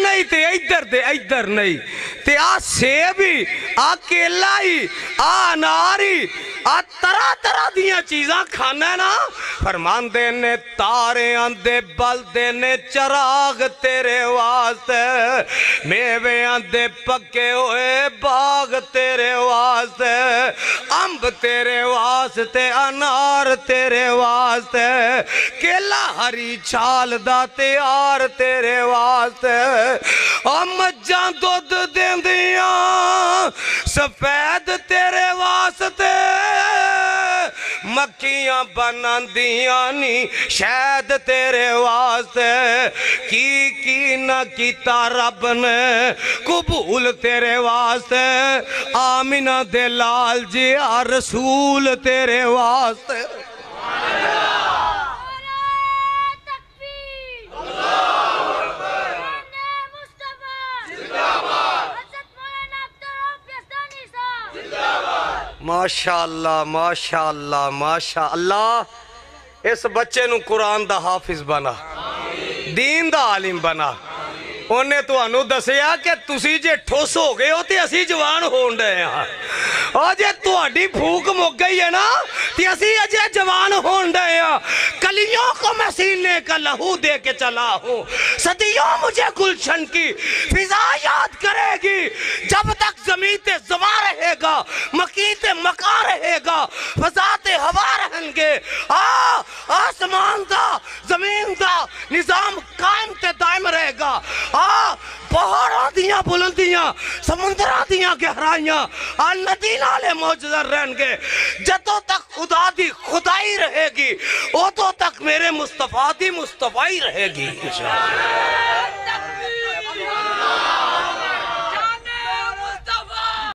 نہیں تے ادھر نہیں تے آ سیبی آ کیلائی آ اناری آ طرح دیاں چیزاں کھانا ہے نا فرمان دینے تارے آندے بل دینے چراغ تیرے واسطے میوے آندے پکے ہوئے باغ تیرے واسطے امب تیرے واسطے انار تیرے واسطے کیلا ہری چھال دا تیار تیرے واسطے مجھاں دودھ دیندیاں سفید تیرے واسطے مکیاں بناندیاں نی شہد تیرے واسطے کی نہ کیتا رب نے قبول تیرے واسطے آمینہ دے لال جی رسول تیرے واسطے ماشاءاللہ ماشاءاللہ ماشاءاللہ اس بچے نو قرآن دا حافظ بنا دین دا عالم بنا انہیں تو انو دسیا کہ تسی جے ٹھوس ہو گئے ہو تے اسی جوان ہون رہے ہیں اور جے تو اڈی پھوک مک گئی ہے نا تے اسی اجے جوان ہون رہے ہیں کلیوں کو میں سینے کا لہو دے کے چلا ہوں صدیوں مجھے گلشن کی فضا یاد کرے گی جب تک زمین تے زما رہے گا مکی تے مکا رہے گا فضا تے ہوا رہن گے آسمان دا زمین دا نظام قائم تے دائم رہے گا پہاڑاں دیاں بلندیاں سمندراں دیاں گہرائیاں ندی نالے موجزر رہن گے جتوں تک خدا دی خدائی رہے گی اتوں تک میرے مصطفیٰ دی مصطفیٰ رہے گی